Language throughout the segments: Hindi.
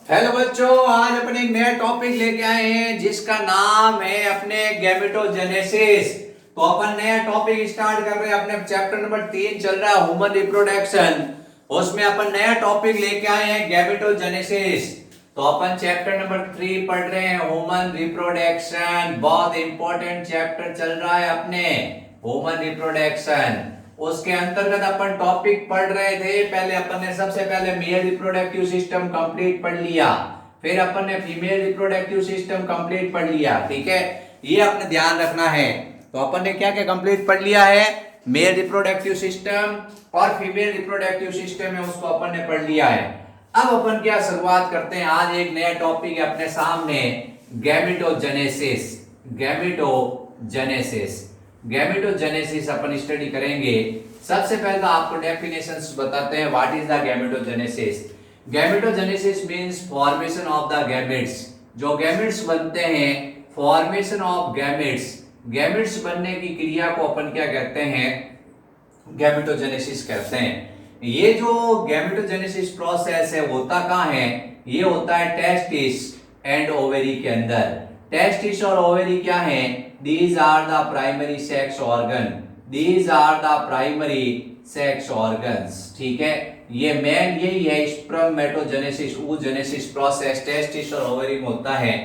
हेलो बच्चों, आज अपने एक नया टॉपिक लेके आए हैं जिसका नाम है अपने गैमेटोजेनेसिस। तो अपन नया टॉपिक स्टार्ट कर रहे हैं। अपने चैप्टर नंबर 3 चल रहा है ह्यूमन रिप्रोडक्शन। उसमें अपन नया टॉपिक लेके आए हैं गैमेटोजेनेसिस। तो अपन चैप्टर नंबर 3 पढ़ रहे हैं ह्यूमन रिप्रोडक्शन। बहुत इंपॉर्टेंट चैप्टर चल रहा है अपने ह्यूमन रिप्रोडक्शन। उसके अंतर्गत अपन टॉपिक पढ़ रहे थे। पहले अपन ने सबसे पहले मेल रिप्रोडक्टिव सिस्टम कंप्लीट पढ़ लिया, फिर अपन ने फीमेल रिप्रोडक्टिव सिस्टम कंप्लीट पढ़ लिया। ठीक है, ये अपने ध्यान रखना है। तो अपन ने क्या क्या कंप्लीट पढ़ लिया है? मेल रिप्रोडक्टिव सिस्टम और फीमेल रिप्रोडक्टिव सिस्टम है, उसको अपन ने पढ़ लिया है। अब अपन क्या शुरुआत करते हैं, आज एक नया टॉपिक है अपने सामने, गैमेटोजेनेसिस। गैमेटोजेनेसिस गैमेटोजेनेसिस अपन स्टडी करेंगे। सबसे पहले तो आपको डेफिनेशंस बताते हैं। What is the gametogenesis? Gametogenesis means formation of the gametes. जो गैमेट्स बनते हैं, फॉर्मेशन ऑफ गैमेट्स, गैमेट्स बनने की क्रिया को अपन क्या कहते हैं? गैमेटोजेनेसिस कहते हैं। ये जो गैमेटोजेनेसिस प्रोसेस है होता कहाँ है? ये होता है टेस्टिस एंड ओवेरी के अंदर। टेस्टिस और ओवेरी क्या है? These are the primary sex organ. These are the primary sex organs. ठीक है, ये मेन यही है स्पर्मेटोजेनेसिस, oogenesis प्रोसेस टेस्टिस और ओवरी में होता है।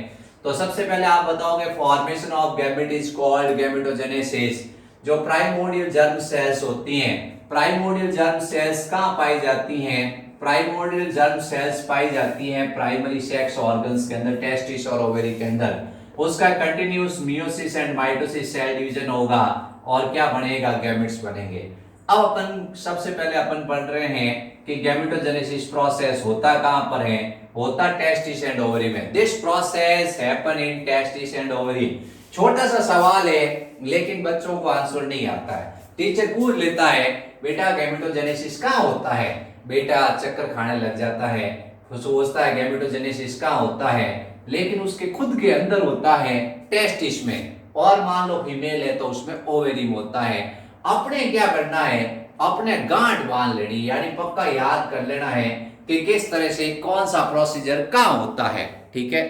तो सबसे पहले आप बताओगे formation of gamete is called gametogenesis. जो प्राइमोर्डियल जर्म सेल्स होती हैं, प्राइमोर्डियल जर्म सेल्स कहाँ पाई जाती हैं? प्राइमोर्डियल जर्म सेल्स पाई जाती हैं प्राइमरी सेक्स ऑर्गन्स के अंदर, टेस्टिस और ओवरी के अंदर। उसका continuous meiosis and mitosis cell division होगा और क्या बनेगा? गैमेट्स बनेंगे। अब अपन सबसे पहले अपन पढ़ रहे हैं कि गैमेटोजेनेसिस प्रोसेस होता कहां पर है? होता टेस्टिस एंड ओवरी में। This process happen in testis and ovary. छोटा सा सवाल है लेकिन बच्चों को आंसर नहीं आता है। टीचर पूछ लेता है, बेटा गैमेटोजेनेसिस कहां होता है? बेटा चक्कर खाने लग जाता है, सोचता है गैमेटोजेनेसिस कहां होता है, लेकिन उसके खुद के अंदर होता है टेस्टिस में, और मान लो फीमेल है तो उसमें ओवेरी में होता है। अपने क्या करना है? अपने गांठ बांध लेनी, यानी पक्का याद कर लेना है कि किस तरह से कौन सा प्रोसीजर कहां होता है। ठीक है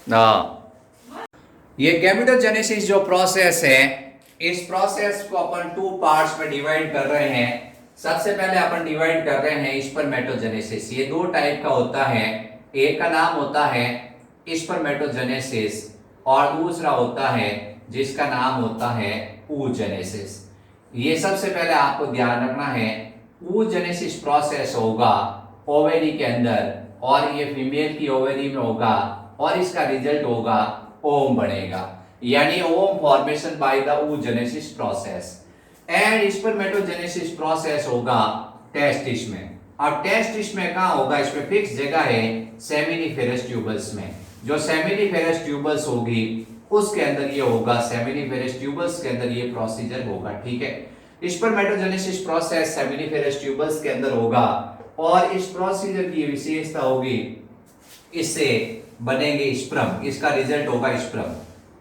ना? ये गैमेटोजेनेसिस जो प्रोसेस है, इस प्रोसेस को अपन 2 पार्ट्स में डिवाइड कर रहे हैं। सबसे पहले अपन डिवाइड कर रहे हैं स्पर्मेटोजेनेसिस। ये 2 टाइप का होता है। एक का नाम होता है स्पर्मेटोजेनेसिस और दूसरा होता है जिसका नाम होता है oogenesis। ये सबसे पहले आपको ध्यान रखना है, oogenesis प्रोसेस होगा ओवेरी के अंदर और ये फीमेल की ओवेरी में होगा और इसका रिजल्ट होगा ओम बनेगा, यानी ovum formation by the oogenesis process. And spermatogenesis process होगा टेस्टिस में। अब टेस्टिस में कहां होगा? इसमें फिक्स जगह है सेमिनिफेरस ट्यूबल्स में। जो सेमिनिफेरस ट्यूबल्स होगी उसके अंदर ये होगा, सेमिनिफेरस ट्यूबल्स के अंदर ये प्रोसीजर होगा। ठीक है, स्पर्मेटोजेनेसिस प्रोसेस सेमिनिफेरस ट्यूबल्स के अंदर होगा और इस प्रोसीजर की विशेषता होगी, इससे बनेंगे स्पर्म, इसका रिजल्ट होगा स्पर्म।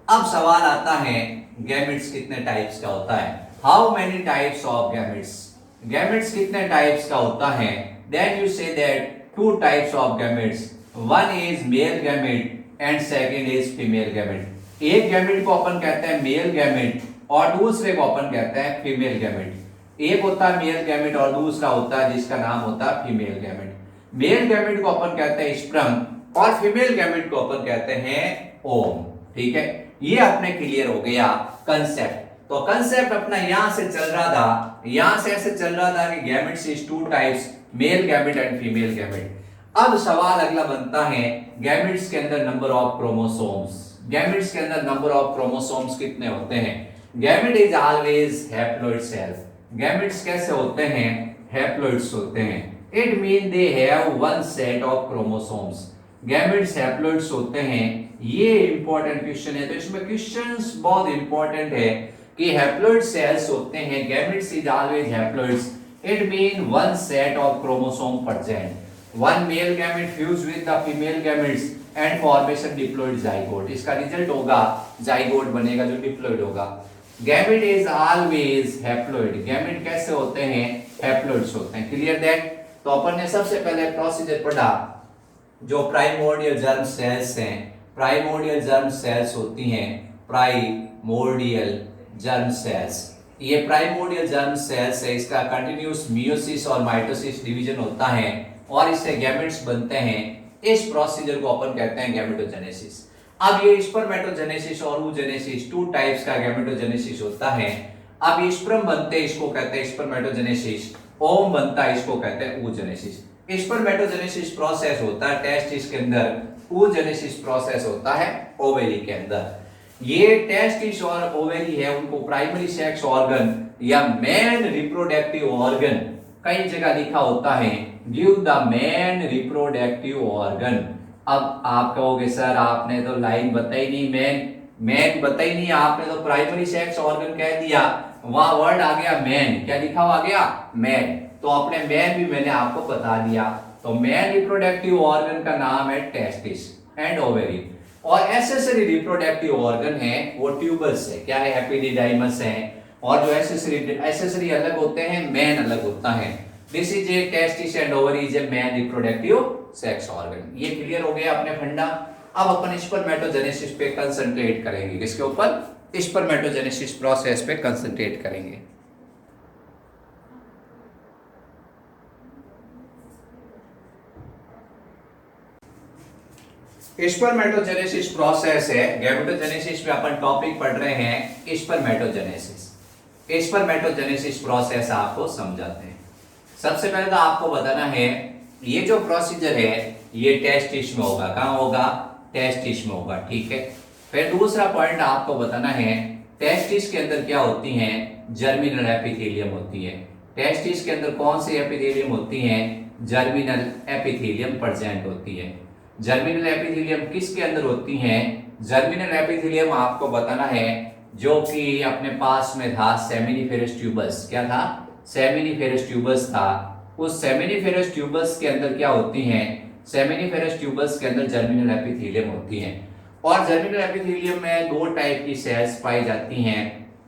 अब सवाल आता है गैमेट्स कितने टाइप्स का होता है? How many types of gametes? Gametes कितने टाइप्स का होता है? Then you say that 2 types of gametes, one is male gamete and second is female gamete. एक गैमेट को अपन कहते हैं मेल गैमेट और दूसरे को अपन कहते हैं फीमेल गैमेट। एक होता है मेल गैमेट और दूसरा होता है जिसका नाम होता है फीमेल गैमेट। मेल गैमेट को अपन कहते हैं स्पर्म और फीमेल गैमेट को अपन कहते हैं ओम। ठीक है, ये अपने क्लियर हो गया कंसेप्ट। तो कंसेप्ट अपना यहां से चल रहा था, यहां से ऐसे चल रहा था कि gametes is 2 types, mail gamete and female gamete. अब सवाल अगला बनता है, गैमेट्स के अंदर नंबर ऑफ क्रोमोसोम्स, गैमेट्स के अंदर नंबर ऑफ क्रोमोसोम्स कितने होते हैं? Gamete is always haploid cell. Gametes कैसे होते हैं? हैप्लॉइड्स होते हैं। It mean they have one set of chromosomes. Gametes haploids होते हैं। ये इंपॉर्टेंट क्वेश्चन है, तो इसमें क्वेश्चंस बहुत इंपॉर्टेंट है कि हैप्लॉइड सेल्स होते हैं, gametes is always haploids. It mean one set of chromosome present, one male gamete fuse with the female gametes and formation diploid zygote. इसका रिजल्ट होगा जाइगोट बनेगा जो डिप्लॉइड होगा। Gamete is always haploid. Gamete कैसे होते हैं? हैप्लॉइड्स होते हैं। Clear that? तो अपन ने सबसे पहले प्रोसीजर पढ़ा जो प्राइमोर्डियल जर्म सेल्स हैं, प्राइमोर्डियल जर्म सेल्स होती हैं, प्राइमोर्डियल जर्म सेल्स, ये प्राइमोर्डियल जर्म सेल्स है, इसका कंटिन्यूस मियोसिस और माइटोसिस डिवीजन होता है और इससे गैमेट्स बनते हैं। इस प्रोसीजर को अपन कहते हैं गैमेटोजेनेसिस। अब ये स्पर्मेटोजेनेसिस और oogenesis, टू टाइप्स का गैमेटोजेनेसिस होता है। अब ये स्पर्म बनते हैं, इसको कहते हैं स्पर्मेटोजेनेसिस, ओवम बनता है, इसको कहते हैं oogenesis। स्पर्मेटोजेनेसिस प्रोसेस होता है टेस्टिस के अंदर, oogenesis प्रोसेस होता है ओवेरी के अंदर। ये टेस्टिस और ओवेरी है, उनको प्राइमरी सेक्स ऑर्गन या मेन रिप्रोडक्टिव ऑर्गन कई जगह लिखा होता है, give the main reproductive organ. अब आप कहोगे सर आपने तो लाइन बताई नहीं, मेन बताई नहीं, आपने तो प्राइमरी सेक्स ऑर्गन कह दिया, वहां वर्ड आ गया मेन, क्या लिखा हुआ आ गया मेन, तो अपने मेन भी मैंने आपको बता दिया। तो मेन रिप्रोडक्टिव ऑर्गन का नाम है टेस्टिस एंड ओवेरी, और एसेसरी रिप्रोडक्टिव ऑर्गन है वो ट्यूबल्स है, क्या है एपिडिडाइमस है, और जो एसेसरी अलग होते हैं, मेन अलग होता है। This is A testis and ovary is a main reproductive sex organ. ये क्लियर हो गया अपने फंडा। अब अपन स्पर्मेटोजेनेसिस पे कंसंट्रेट करेंगे, किसके ऊपर, स्पर्मेटोजेनेसिस प्रोसेस पे कंसंट्रेट करेंगे। स्पर्मेटोजेनेसिस प्रोसेस है, गैमेटोजेनेसिस में अपन टॉपिक पढ़ रहे हैं स्पर्मेटोजेनेसिस। स्पर्मेटोजेनेसिस प्रोसेस आपको समझाते हैं। सबसे पहले तो आपको बताना है ये जो प्रोसीजर है ये टेस्टिस में होगा, कहां होगा, टेस्टिस में होगा, ठीक है। फिर दूसरा पॉइंट आपको बताना है टेस्टिस के अंदर क्या होती हैं, जर्मिनल एपिथेलियम होती है। टेस्टिस के अंदर कौन सी एपिथेलियम होती हैं, जर्मिनल एपिथेलियम प्रेजेंट होती है। जर्मिनल एपिथेलियम किसके अंदर होती हैं, जर्मिनल एपिथेलियम आपको बताना है जो कि अपने पास में था सेमिनिफेरस ट्यूबस, क्या था, सेमिनिफेरस ट्यूबस था। उस सेमिनिफेरस ट्यूबस के अंदर क्या होती हैं, सेमिनिफेरस ट्यूबस के अंदर जर्मिनल एपिथेलियम होती हैं। और जर्मिनल एपिथेलियम में दो टाइप की सेल्स पाई जाती हैं।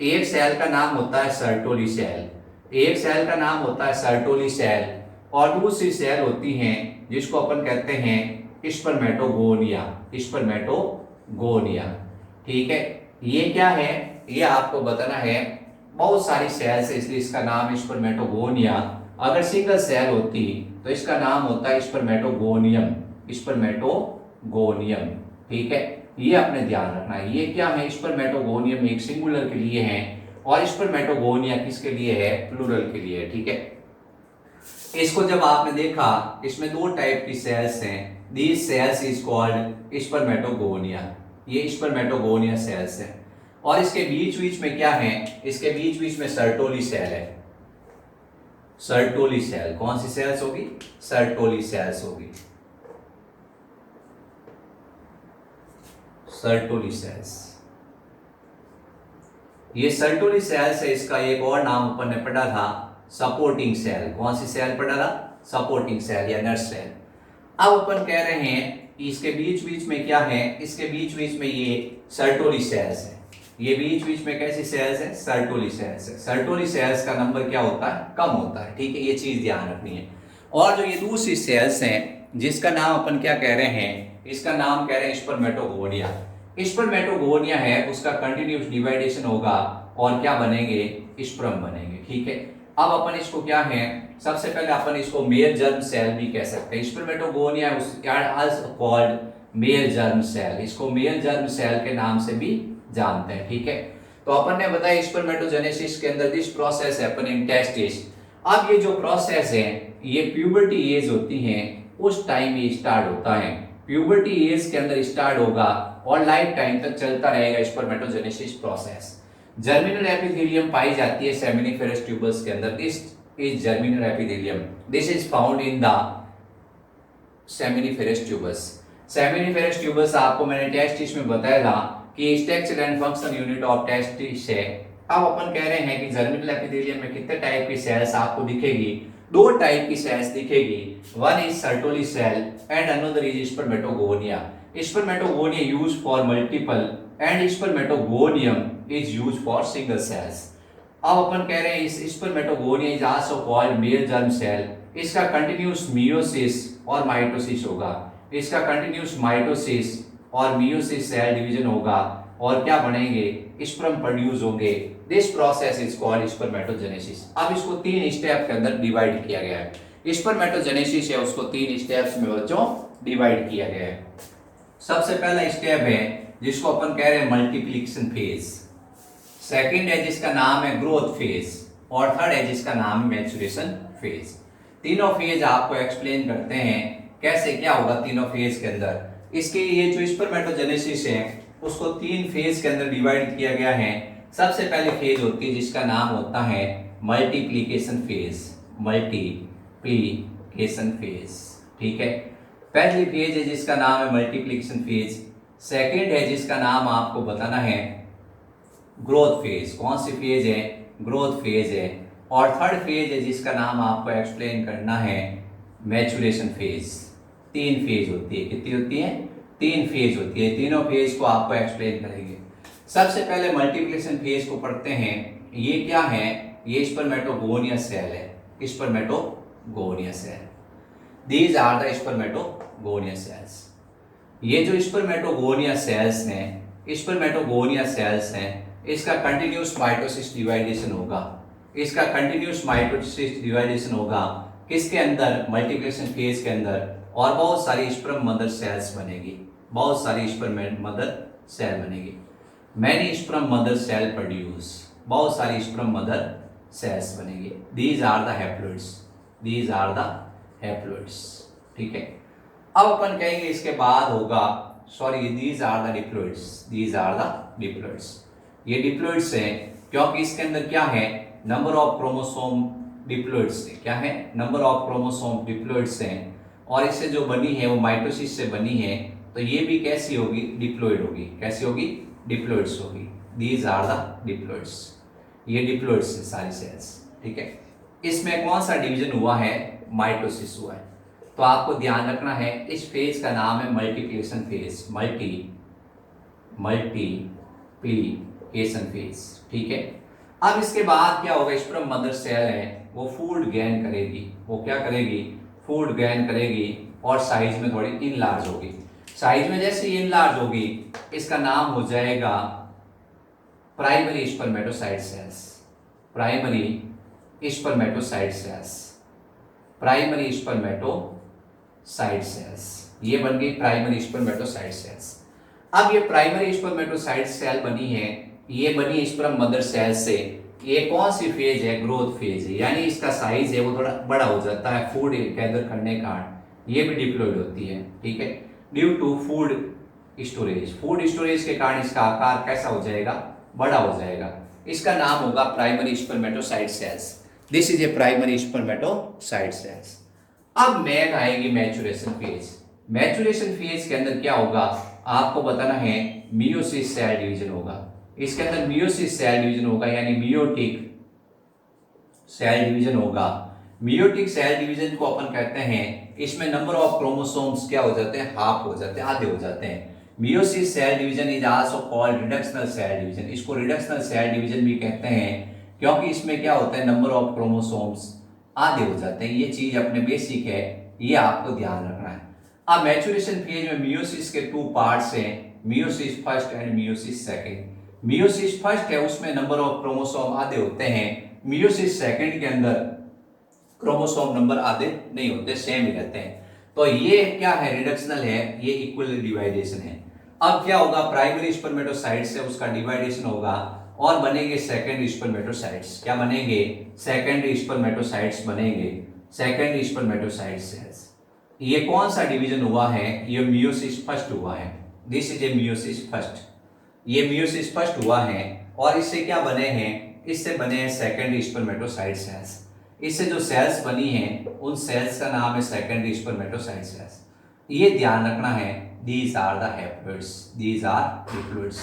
एक सेल का नाम होता है सर्टोली सेल, एक सेल का नाम होता है सर्टोली सेल, और दूसरी सेल होती हैं जिसको अपन कहते हैं स्पर्मेटोगोनिया, स्पर्मेटोगोनिया, ठीक है। ये क्या है, ये आपको बताना है, बहुत सारी सेल्स है इसलिए इसका नाम स्पर्मेटोगोनिया। अगर सिंगल सेल होती तो इसका नाम होता है स्पर्मेटोगोनियम, स्पर्मेटोगोनियम, ठीक है। ये आपने ध्यान रखना है, ये क्या है, स्पर्मेटोगोनियम एक सिंगुलर के लिए है और स्पर्मेटोगोनिया किसके लिए है, प्लूरल के लिए, ठीक है। इसको जब आपने देखा, इसमें दो टाइप की सेल्स हैं, these cells is called spermatogonia, ये स्पर्मेटोगोनिया सेल्स है। और इसके बीच बीच में क्या है, इसके बीच बीच में सर्टोली सेल है, सर्टोली सेल, कौन सी सेल्स होगी, सर्टोली सेल्स होगी, सर्टोली सेल्स। ये सर्टोली सेल्स है, इसका एक और नाम अपन ने पढ़ा था सपोर्टिंग सेल, कौन सी सेल पढ़ा था, सपोर्टिंग सेल या नर्स सेल। अब अपन कह रहे हैं कि इसके बीच बीच में क्या है, इसके बीच बीच में ये सर्टोली सेल्स है, ये बीच बीच में कैसी सेल्स है, सर्टोली सेल्स है। सर्टोली सेल्स का नंबर क्या होता है, कम होता है, ठीक है, ये चीज ध्यान रखनी है। और जो ये दूसरी सेल्स हैं जिसका नाम अपन क्या कह रहे हैं, इसका नाम कह रहे हैं स्पर्मेटोगोनिया। स्पर्मेटोगोनिया है, उसका कंटिन्यूस डिवाइडेशन होगा और क्या बनेंगे, स्पर्म बनेंगे, ठीक है। अब अपन इसको क्या है, सबसे पहले अपन इसको मेल जर्म सेल भी कह सकते हैं। Spermatogonia also called male germ cell, इसको मेल जर्म सेल के नाम से भी जानते हैं, ठीक है। तो अपन ने बताया स्पर्मेटोजेनेसिस के अंदर this process happen in testis. अब ये जो प्रोसेस है ये प्यूबर्टी एज होती है उस टाइम ये स्टार्ट होता है, प्यूबर्टी एज के अंदर स्टार्ट होगा और लाइफ टाइम तक चलता रहेगा स्पर्मेटोजेनेसिस प्रोसेस। जर्मिनल एपिथेलियम पाई जाती है सेमिनिफेरस ट्यूबल्स के अंदर, this is germinal epithelium, this is found in the seminiferous tubules. Seminiferous tubules आपको मैंने टेस्टिस में बताया था कि structure and function unit of testis है। अब अपन कह रहे हैं कि जर्मिनल एपिथेलियम में कितने टाइप की सेल्स आपको दिखेगी, दो टाइप की सेल्स दिखेगी, one is Sertoli cell and another is spermatogonia. Spermatogonia used for multiple and spermatogonium is used for single cells. अब अपन कह रहे हैं इस spermatogonia is also called male germ cell, इसका कंटिन्यूस मियोसिस और माइटोसिस होगा। इसका कंटिन्यूस माइटोसिस और मियोसिस सेल डिवीजन होगा और क्या बनेंगे, स्पर्म प्रोड्यूस होंगे। This process is called spermatogenesis. अब इसको 3 स्टेप के अंदर डिवाइड किया गया है। स्पर्मेटोजेनेसिस है उसको 3 स्टेप्स में बच्चों डिवाइड किया गया है। सबसे पहला स्टेप है जिसको अपन कह रहे हैं मल्टीप्लिकेशन फेज, सेकंड है जिसका नाम है ग्रोथ फेज और थर्ड है जिसका नाम है मैच्योरेशन फेज। तीनों फेज आपको एक्सप्लेन करते हैं कैसे क्या होगा तीनों फेज के अंदर। इसके ये जो स्पर्मेटोजेनेसिस है उसको 3 फेज के अंदर डिवाइड किया गया है। सबसे पहले फेज होती है जिसका नाम होता है मल्टीप्लिकेशन फेज, मल्टीप्लिकेशन फेज, ठीक है। पहली फेज है जिसका नाम है मल्टीप्लिकेशन फेज, सेकंड है जिसका नाम आपको बताना है ग्रोथ फेज। कौन सी फेज है, ग्रोथ फेज है। और थर्ड फेज है जिसका नाम आपको एक्सप्लेन करना है मैच्योरेशन फेज। 3 फेज होती है, कितनी होती है, 3 फेज होती है। तीनों फेज को आपको एक्सप्लेन करेंगे। सबसे पहले मल्टीप्लिकेशन फेज को पढ़ते हैं। ये क्या है, ये स्पर्मेटोगोनिया सेल है, spermatogonia cell. These are the spermatogonia cells. ये जो स्पर्मेटोगोनिया सेल्स हैं, स्पर्मेटोगोनिया सेल्स हैं, इसका कंटिन्यूस माइटोसिस डिवाइडेशन होगा। इसका कंटिन्यूस माइटोसिस डिवाइडेशन होगा किसके अंदर, मल्टीप्लिकेशन फेज के अंदर। और बहुत सारी स्पर्म मदर सेल्स बनेगी, बहुत सारी स्पर्म मदर सेल बनेगी। Many sperm mother cell produce, बहुत सारी स्पर्म मदर सेल्स बनेगी। These are the haploids, these are the haploids, ठीक है। अब अपन कहेंगे इसके बाद होगा, sorry these are the diploids, these are the diploids. ये डिप्लॉइड्स हैं क्योंकि इसके अंदर क्या है, नंबर ऑफ क्रोमोसोम डिप्लॉइड्स है, क्या है, नंबर ऑफ क्रोमोसोम डिप्लॉइड्स हैं। और इससे जो बनी है वो माइटोसिस से बनी है, तो ये भी कैसी होगी, डिप्लॉइड होगी। कैसी होगी, डिप्लॉइड्स होगी। दीज आर द डिप्लॉइड्स, ये डिप्लॉइड्स है सारी सेल्स, ठीक है। इसमें कौन सा डिवीजन हुआ है, माइटोसिस हुआ है। तो आपको ध्यान रखना है इस फेज का नाम है मल्टीप्लिकेशन फेज, मल्टीप्लिकेशन फेज, ठीक है। अब इसके बाद क्या होगा, स्पर्म मदर सेल है वो फूड गेन करेगी। वो क्या करेगी, फूड गेन करेगी और साइज में थोड़ी इनलार्ज होगी। साइज में जैसे इनलार्ज होगी इसका नाम हो जाएगा primary spermatocyte cells, primary spermatocyte cells, primary spermatocyte cells. ये बन गई प्राइमरी स्पर्मेटोसाइट सेल्स। अब ये प्राइमरी स्पर्मेटोसाइट सेल बनी है, ये बनी स्पर्म मदर सेल से। ये कौन सी फेज है, ग्रोथ फेज है, यानी इसका साइज है वो थोड़ा बड़ा हो जाता है फूड गैदर करने का। ये भी डिप्लॉइड होती है, ठीक है, due to food storage. Food storage के कारण इसका आकार कैसा हो जाएगा, बड़ा हो जाएगा। इसका नाम होगा primary spermatocyte cells. This is a primary spermatocyte cells. अब नेक्स्ट आएगी मैच्योरेशन फेज। मैच्योरेशन फेज के अंदर क्या होगा, आपको बताना है मियोसिस सेल डिवीजन होगा। इसके अंदर मियोसिस सेल डिवीजन होगा, यानी मियोटिक सेल डिवीजन होगा। मियोटिक सेल डिवीजन को अपन कहते हैं, इसमें नंबर ऑफ क्रोमोसोम्स क्या हो जाते हैं, हाफ हो जाते हैं, आधे हो जाते हैं। Meiosis cell division is also called reductional cell division. इसको रिडक्शनल सेल डिवीजन भी कहते हैं क्योंकि इसमें क्या होता है, नंबर ऑफ क्रोमोसोम्स आधे हो जाते हैं। ये चीज अपने बेसिक है, ये आपको ध्यान रखना है। अब मैच्योरेशन फेज में मियोसिस के 2 पार्ट्स हैं, meiosis first and meiosis second. Meiosis first है उसमें नंबर ऑफ क्रोमोसोम आधे होते हैं। मियोसिस सेकंड के अंदर क्रोमोसोम नंबर आधे नहीं होते, सेम ही रहते हैं। तो ये क्या है, रिडक्शनल है, ये इक्वल डिवाइडेशन है। अब क्या होगा, प्राइमरी स्पर्मेटोसाइट से उसका डिवाइडेशन होगा और बनेंगे सेकेंडरी स्पर्मेटोसाइट्स। क्या बनेंगे, सेकेंडरी स्पर्मेटोसाइट्स बनेंगे, सेकेंडरी स्पर्मेटोसाइट सेल्स। ये कौन सा डिवीजन हुआ है, ये मियोसिस फर्स्ट हुआ है। This is A meiosis first, ये मियोसिस फर्स्ट हुआ है। और इससे क्या बने हैं, इससे बने हैं सेकेंडरी स्पर्मेटोसाइट सेल्स। इससे जो सेल्स बनी हैं उन सेल्स का नाम है सेकेंडरी स्पर्मेटोसाइट सेल्स। ये ध्यान रखना है, these are the haploids, these are haploids,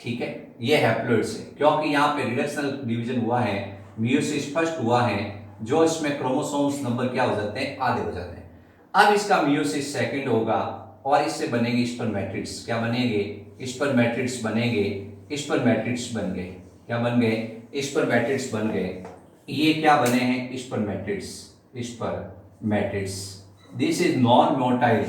ठीक है। ये हैप्लॉइड्स है क्योंकि यहाँ पे रिडक्शनल डिवीजन हुआ है, मियोसिस फर्स्ट हुआ है, जो इसमें क्रोमोसोम्स नंबर क्या हो जाते हैं, आधे हो जाते हैं। अब इसका मियोसिस सेकंड होगा और इससे बनेंगे स्पर्मेटिड्स। क्या बनेंगे, स्पर्मेटिड्स बनेंगे, स्पर्मेटिड्स बन गए। क्या बन गए, स्पर्मेटिड्स बन गए। ये क्या बने हैं, spermatids, spermatids. This is non motile,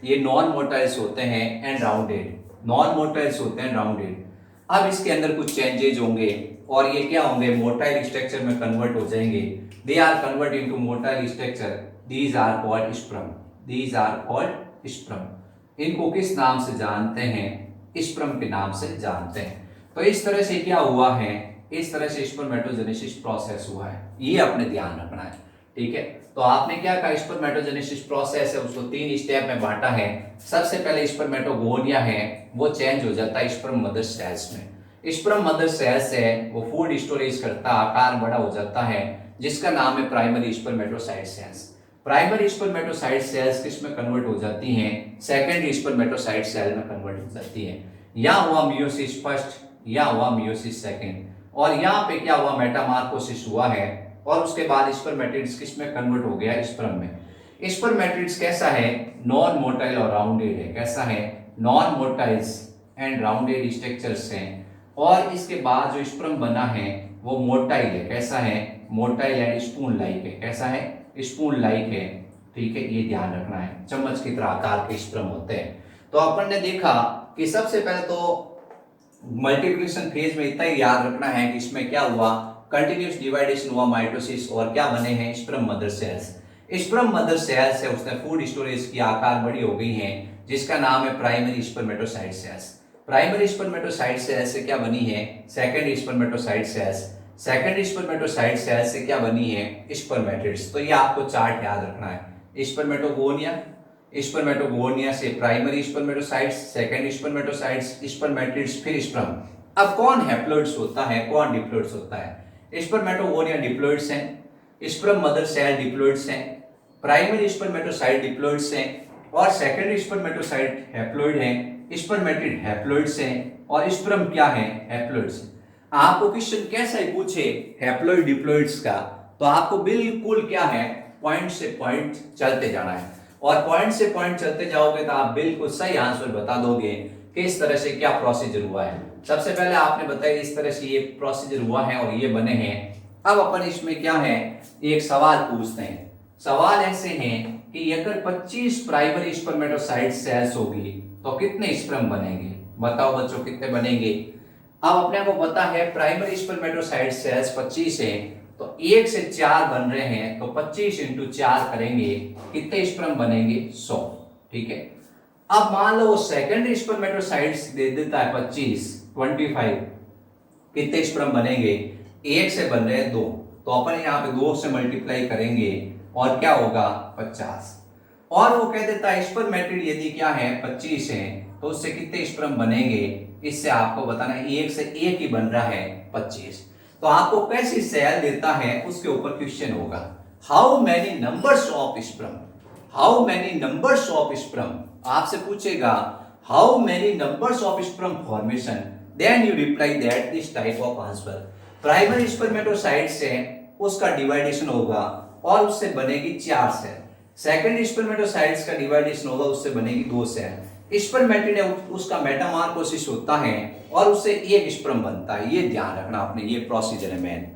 ये नॉन मोटाइल्स होते हैं एंड राउंडेड, नॉन मोटाइल्स होते हैं राउंडेड। अब इसके अंदर कुछ चेंजेज होंगे और ये क्या होंगे, मोटाइल स्ट्रक्चर में कन्वर्ट हो जाएंगे। They are convert into motile structure, these are called sperm, these are called sperm. इनको किस नाम से जानते हैं, स्पर्म के नाम से जानते हैं। तो इस तरह से क्या हुआ है, इस तरह से स्पर्मेटोजेनेसिस प्रोसेस हुआ है, ये अपने ध्यान रखना है, ठीक है। तो आपने क्या कहा, स्पर्मेटोजेनेसिस प्रोसेस है उसको 3 स्टेप में बांटा है। सबसे पहले स्पर्मेटोगोनिया है, वो चेंज हो जाता है स्पर्म मदर सेल्स में। स्पर्म मदर सेल्स है वो फूड स्टोरेज करता, आकार बड़ा हो जाता है, जिसका नाम है primary spermatocyte cells. Primary spermatocyte cells किस में कन्वर्ट हो जाती हैं, सेकेंडरी स्पर्मेटोसाइट सेल में कन्वर्ट हो जाती है। यहाँ हुआ मियोसिस फर्स्ट, यहाँ हुआ मियोसिस सेकेंड, और यहाँ पे क्या हुआ, मेटामॉर्फोसिस हुआ है, और उसके बाद स्पर्मेटिड्स किस में कन्वर्ट हो गया, स्पर्म में। स्पर्मेटिड्स कैसा है, नॉन मोटाइल और राउंडेड है, कैसा है, नॉन मोटाइल्स एंड राउंडेड स्ट्रक्चर्स हैं। और इसके बाद जो स्पर्म बना है वो मोटाइल है, कैसा है, मोटाइल एंड स्पून लाइक है, कैसा है, स्पून लाइक है, ठीक है, ये ध्यान रखना है। चम्मच की तरह आकार के स्पर्म होते हैं। तो अपन ने देखा कि सबसे पहले तो मल्टीप्लिकेशन फेज में इतना ही याद रखना है कि इसमें क्या हुआ, कंटिन्यूस डिवाइडेशन हुआ, माइटोसिस, और क्या बने हैं, sperm mother sales. Sperm mother sales है उसने फूड स्टोरेज की आकार बड़ी हो गई है, जिसका नाम है primary spermatocyte cells. Primary spermatocyte cells से क्या बनी है, secondary spermatocyte cells. Secondary spermatocyte cells से क्या बनी है, स्पर्मेटिड्स। तो ये आपको चार्ट याद रखना है, स्पर्मेटोगोनिया, स्पर्मेटोगोनिया से primary spermatocytes, secondary spermatocytes, spermatids, फिर स्पर्म। अब कौन हैप्लॉइड्स होता है, कौन डिप्लॉइड्स होता है। स्पर्मेटोगोनिया डिप्लॉइड्स हैं, स्पर्म मदर सेल डिप्लॉइड्स हैं, प्राइमरी स्पर्मेटोसाइट डिप्लॉइड्स हैं, और सेकेंडरी स्पर्मेटोसाइट हैप्लॉइड हैं, स्पर्मेटिड हैप्लॉइड्स हैं, और स्पर्म क्या है, हैप्लॉइड्स। आपको क्वेश्चन कैसा ही पूछे हैप्लॉइड डिप्लॉइड्स का, तो आपको बिल्कुल क्या है, पॉइंट से पॉइंट चलते जाना है, और पॉइंट से पॉइंट चलते जाओगे तो आप बिल्कुल सही आंसर बता दोगे कि इस तरह से क्या प्रोसीजर हुआ है। सबसे पहले आपने बताया इस तरह से ये प्रोसीजर हुआ है और ये बने हैं। अब अपन इसमें क्या है, एक सवाल पूछते हैं। सवाल ऐसे हैं कि अगर 25 प्राइमरी स्पर्मेटोसाइट सेल्स होगी तो कितने स्पर्म बनेंगे, बताओ बच्चों कितने बनेंगे। अब अपने को पता है प्राइमरी स्पर्मेटोसाइट सेल्स 25 है, तो 1 से 4 बन रहे हैं, तो 25 इंटू 4 करेंगे, कितने स्पर्म बनेंगे, 100, ठीक है। अब मान लो सेकेंडरी स्पर्मेटोसाइट्स दे देता है 25, कितने स्पर्म बनेंगे, 1 से बन रहे हैं 2, तो अपन यहाँ पे 2 से मल्टीप्लाई करेंगे और क्या होगा, 50। और वो कह देता है स्पर्मेटिड यदि क्या है 25 है, तो उससे कितने स्पर्म बनेंगे, इससे आपको बताना है 1 से 1 ही बन रहा है 25। तो आपको कैसी सेल देता है उसके ऊपर क्वेश्चन होगा, how many numbers of sperm, how many numbers of sperm, आपसे पूछेगा how many numbers of sperm formation, then you reply that this type of answer. Primary spermatocyte से उसका डिवाइडेशन होगा और उससे बनेगी 4 सेल। सेकेंड स्पर्मेटोसाइट्स का डिवाइडेशन होगा, उससे बनेगी 2 सेल। स्पर्मेटिड है उसका मेटामॉर्फोसिस होता है और उससे 1 स्पर्म बनता है, ये ध्यान रखना आपने, ये प्रोसीजर है मेन।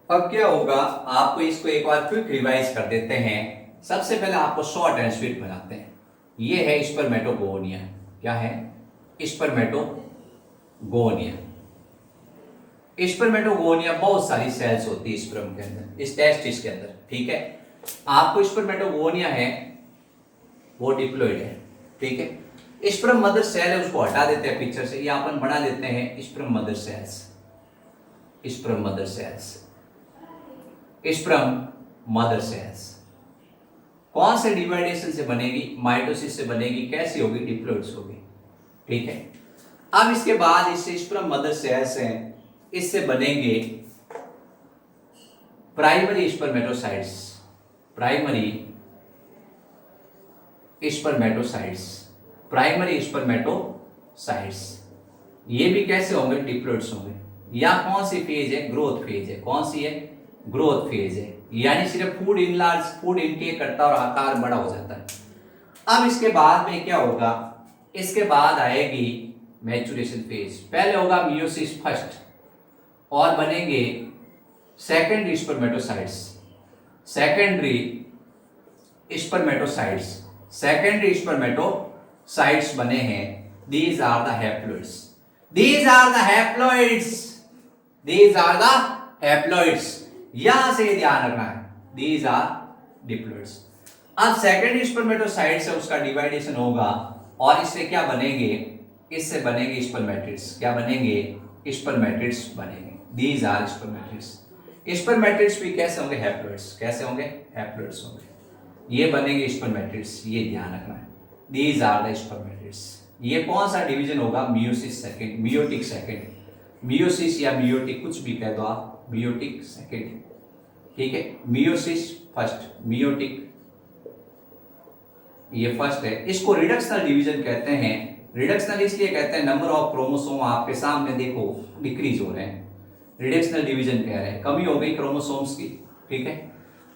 अब क्या होगा, आपको इसको एक बार क्विक रिवाइज कर देते हैं। सबसे पहले आपको शॉर्ट एंड स्वीट बनाते हैं। ये है स्पर्मेटोगोनिया, क्या है, स्पर्मेटोगोनिया। स्पर्मेटोगोनिया बहुत सारी सेल्स होती है स्पर्म के अंदर, इस टेस्टिस के अंदर, ठीक है। आपको स्पर्मेटोगोनिया है वो डिप्लॉइड है, ठीक है। स्पर्म मदर सेल है उसको हटा देते हैं पिक्चर से, ये अपन बना देते हैं sperm mother sales, sperm mother sales, sperm mother sales. कौन से डिवाइडेशन से बनेगी, माइटोसिस से बनेगी, कैसी होगी, डिप्लॉइड्स होगी, ठीक है। अब इसके बाद इससे स्पर्म मदर सेल्स हैं, इससे बनेंगे primary spermatocytes, primary spermatocytes, primary spermatocytes. ये भी कैसे होंगे, डिप्लॉइड्स होंगे। या कौन सी फेज है, ग्रोथ फेज है, कौन सी है, ग्रोथ फेज है, यानी सिर्फ फूड इनलार्ज, फूड इनटेक करता है और आकार बड़ा हो जाता है। अब इसके बाद में क्या होगा, इसके बाद आएगी मैच्योरेशन फेज। पहले होगा मियोसिस फर्स्ट और बनेंगे second spermatocytes. Secondary spermatocytes, secondary spermatocytes बने हैं। These are the haploids, these are the haploids, these are the haploids. यहां से ध्यान रखना है, दीज आर डिप्लॉइड्स। अब सेकेंडरी स्पर्मेटोसाइट से उसका डिवाइडेशन होगा और इससे क्या बनेंगे, इससे बनेंगे स्पर्मेटिड्स। क्या बनेंगे, स्पर्मेटिड्स बनेंगे। These are spermatids. स्पर्मेटिड्स भी कैसे होंगे, हैप्लॉइड्स। कैसे होंगे, हैप्लॉइड्स होंगे। ये बनेंगे स्पर्मेटिड्स, ये ध्यान रखना है। These are the spermatids. ये कौन सा डिवीजन होगा, meiosis second, meiotic second. Meiosis या मियोटिक कुछ भी कह दो आप, मियोटिक सेकंड, ठीक है। मियोसिस फर्स्ट, मियोटिक ये फर्स्ट है। इसको रिडक्शनल डिवीजन कहते हैं। रिडक्शनल इसलिए कहते हैं, नंबर ऑफ क्रोमोसोम आपके सामने देखो डिक्रीज हो रहे हैं, रिडक्शनल डिवीजन कह रहे हैं, कमी हो गई क्रोमोसोम्स की, ठीक है।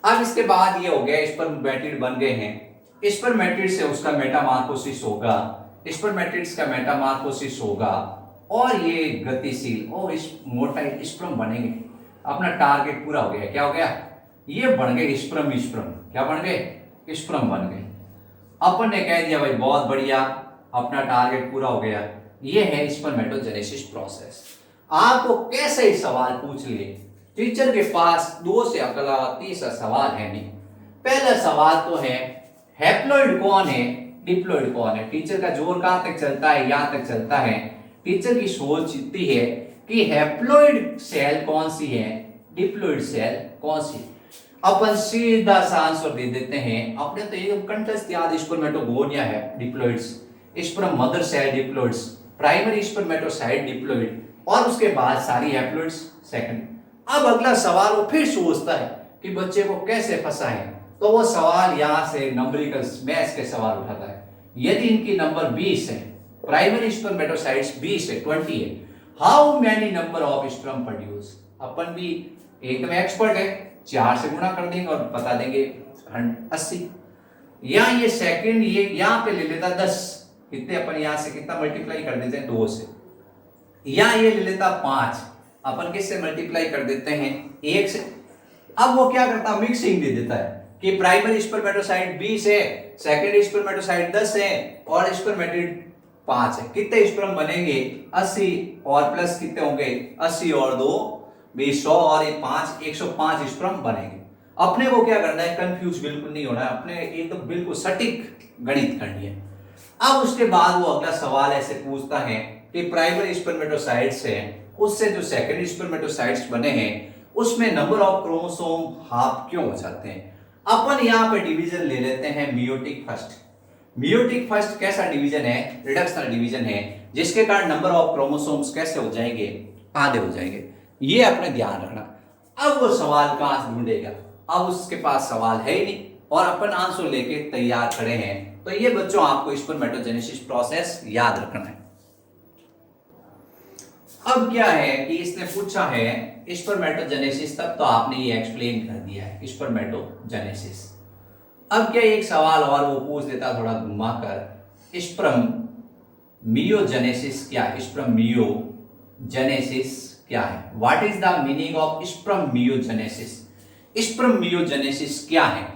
अब इसके बाद ये हो गया, स्पर्मेटिड बन गए हैं। स्पर्मेटिड से उसका मेटामॉर्फोसिस होगा, स्पर्मेटिड्स का मेटामॉर्फोसिस होगा और ये गतिशील और इस मोटा स्पर्म बनेंगे। अपना टारगेट पूरा हो गया। क्या हो गया, ये बन गए स्पर्म। स्पर्म क्या बन गए, स्पर्म बन गए। अपन ने कह दिया भाई बहुत बढ़िया, अपना टारगेट पूरा हो गया। ये है स्पर्मेटोजेनेसिस प्रोसेस। आपको कैसे ही सवाल पूछ ले, टीचर के पास 2 से अगला तीसरा सवाल है नहीं। पहला सवाल तो है हैप्लॉइड कौन है, डिप्लॉइड कौन है। टीचर का जोर कहां तक चलता है, यहां तक चलता है। टीचर की सोच इतनी है कि हैप्लॉइड सेल कौन सी है, डिप्लॉइड सेल कौन सी। अपन सीधा सा आंसर दे देते हैं। अपने तो एकदम कंठस्थ याद, स्पर्मेटोगोनिया है diploids, sperm mother cell diploids, primary spermatocyte diploid और उसके बाद सारी हैप्लॉइड्स सेकंड। अब अगला सवाल वो फिर सोचता है कि बच्चे को कैसे फंसाएं, तो वो सवाल यहां से नंबरिकल मैथ्स के सवाल उठाता है। यदि इनकी नंबर 20 है, प्राइमरी स्पर्मेटोसाइट्स 20 है, 20 है, how many number of sperm produce. अपन भी एकदम एक्सपर्ट है, 4 से गुणा कर देंगे और बता देंगे 80। यहां ये सेकंड, ये यहां पे ले लेता 10, कितने अपन यहां से कितना मल्टीप्लाई कर देते हैं, 2 से। यहां ये ले लेता 5, अपन किससे मल्टीप्लाई कर देते हैं, 1 से। अब वो क्या करता, मिक्सिंग दे देता है कि प्राइमरी स्पर्मेटोसाइट 20 है, सेकेंडरी स्पर्मेटोसाइट 10 है और स्पर्मेटिड 5 है। कितने स्पर्म बनेंगे, 80 और प्लस कितने होंगे, 80 और 2 100 और 5 105 स्पर्म बनेंगे। अपने को क्या करना है, कंफ्यूज बिल्कुल नहीं होना है, अपने एकदम बिल्कुल सटीक गणित करनी है। अब उसके बाद वो अगला सवाल ऐसे पूछता है कि प्राइमरी स्पर्मेटोसाइट्स है, उससे जो सेकेंडरी स्पर्मेटोसाइट्स बने हैं उसमें नंबर ऑफ क्रोमोसोम हाफ क्यों हो जाते हैं। अपन यहाँ पे डिवीजन ले लेते हैं मियोटिक फर्स्ट। मियोटिक फर्स्ट कैसा डिवीजन है, रिडक्शनल डिवीजन है, जिसके कारण नंबर ऑफ क्रोमोसोम्स कैसे हो जाएंगे, आधे हो जाएंगे। ये अपने ध्यान रखना। अब वो सवाल कहां से ढूंढेगा, अब उसके पास सवाल है ही नहीं और अपन आंसर लेके तैयार खड़े हैं। तो ये बच्चों आपको स्पर्मेटोजेनेसिस प्रोसेस याद रखना है। अब क्या है कि इसने पूछा है स्पर्मेटोजेनेसिस, तब तो आपने ये एक्सप्लेन कर दिया है स्पर्मेटोजेनेसिस। अब क्या एक सवाल और वो पूछ देता थोड़ा घुमाकर, स्पर्म मियोजेनेसिस क्या है, स्पर्म मियोजेनेसिस क्या है, what is the meaning of spermiogenesis. Spermiogenesis क्या है।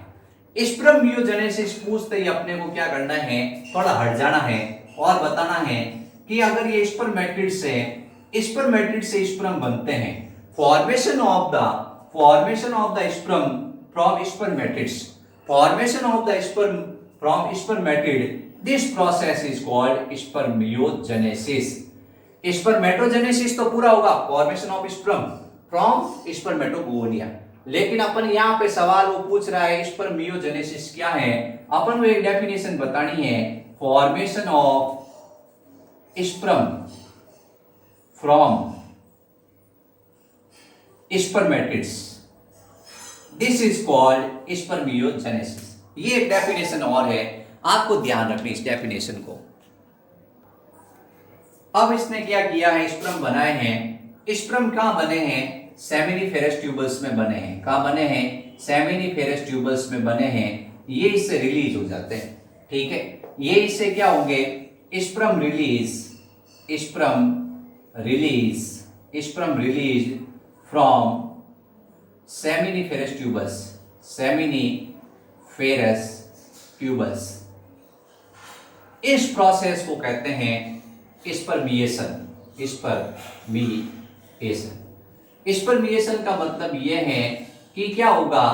स्पर्म मियोजेनेसिस पूछते ही अपने को क्या करना है, थोड़ा हट जाना है और बताना है कि अगर ये स्पर्मेटिड से स्पर्म बनते हैं, formation of the sperm from spermatids, formation of the sperm from spermatid, this process is called spermiogenesis. Spermatogenesis तो पूरा होगा, formation of sperm from spermatogonia, लेकिन अपन यहाँ पे सवाल वो पूछ रहा है स्पर्मियोजेनेसिस क्या है। अपन को एक डेफिनेशन बतानी है, formation of sperm from spermatids, this is called spermiogenesis. ये एक डेफिनेशन और है, आपको ध्यान रखनी इस डेफिनेशन को। अब इसने क्या किया है, स्पर्म बनाए हैं। स्पर्म कहां बने हैं, सेमिनिफेरस ट्यूबल्स में बने हैं। कहां बने हैं, सेमिनिफेरस ट्यूबल्स में बने हैं। ये इससे रिलीज हो जाते हैं, ठीक है। ये इससे क्या होंगे, sperm release from seminiferous tubules. Seminiferous tubes. इस प्रोसेस को कहते हैं स्पर्मिएशन। स्पर्मिएशन का मतलब यह है कि क्या होगा,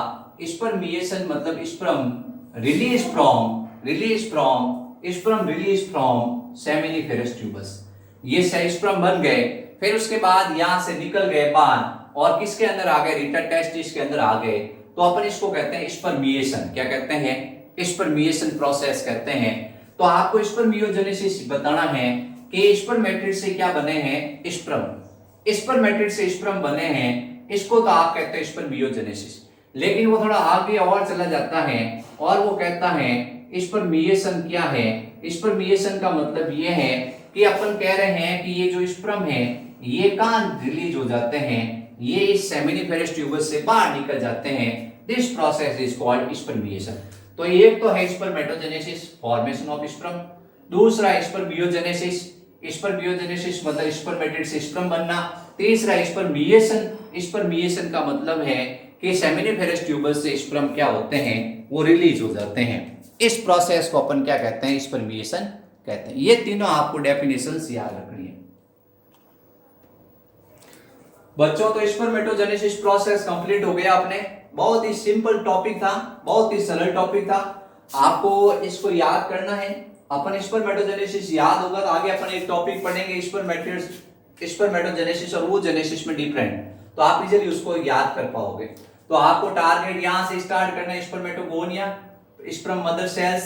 स्पर्मिएशन मतलब स्पर्म रिलीज फ्रॉम सेमिनिफेरस ट्यूबस। ये स्पर्म बन गए, फिर उसके बाद यहां से निकल गए बाहर और किसके अंदर आ गए, रिटर टेस्टिस के अंदर आ गए, तो अपन इसको कहते हैं स्पर्मिएशन। क्या कहते हैं, स्पर्मिएशन प्रोसेस कहते हैं। तो आपको स्पर्मियोजेनेसिस बताना है कि स्पर्मेटिड से क्या बने हैं, स्पर्मेटिड से स्पर्म बने हैं, इसको तो आप कहते हैं स्पर्मियोजेनेसिस। लेकिन वो थोड़ा आगे और चला जाता है और वो कहता है स्पर्मिएशन क्या है। स्पर्मिएशन का मतलब ये है कि अपन कह रहे हैं कि ये जो स्पर्म है ये कहां रिलीज हो जाते हैं, ये इस सेमिनिफेरस ट्यूबस से बाहर निकल जाते हैं। This process is called spermiation. तो एक तो है स्पर्मेटोजेनेसिस, फॉर्मेशन ऑफ स्पर्म। दूसरा स्पर्मियोजेनेसिस, स्पर्मियोजेनेसिस मतलब स्पर्मेटिड से स्पर्म बनना। तीसरा स्पर्मिएशन का मतलब है कि सेमिनिफेरस ट्यूबस से स्पर्म क्या होते हैं, वो रिलीज हो जाते हैं। इस प्रोसेस को अपन क्या कहते हैं, स्पर्मिएशन कहते हैं। ये तीनों आपको डेफिनेशंस याद रखनी है बच्चों। तो स्पर्मेटोजेनेसिस प्रोसेस कंप्लीट हो गया अपने। बहुत ही सिंपल टॉपिक था, बहुत ही सरल टॉपिक था। आपको इसको याद करना है। अपन स्पर्मेटोजेनेसिस याद होगा तो आगे अपन एक टॉपिक पढ़ेंगे स्पर्मेटोजेनेसिस और ooजेनेसिस में डिफरेंट, तो आप इजीली उसको याद कर पाओगे। तो आपको टारगेट यहां से स्टार्ट करना है, spermatogonia, sperm mother sales,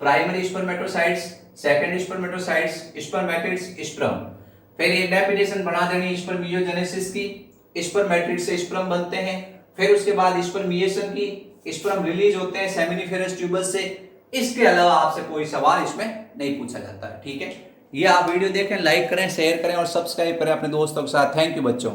primary spermatocytes, secondary spermatocytes, spermatids, sperm. फिर एक डेफिनेशन बना देनी स्पर्मियोजेनेसिस की, स्पर्मेटिड से स्पर्म बनते हैं। फिर उसके बाद स्पर्मिएशन की, स्पर्म रिलीज होते हैं सेमिनिफेरस ट्यूबस से। इसके अलावा आपसे कोई सवाल इसमें नहीं पूछा जाता है, ठीक है। ये आप वीडियो देखें, लाइक करें, शेयर करें और सब्सक्राइब करें अपने दोस्तों के साथ। थैंक यू बच्चों।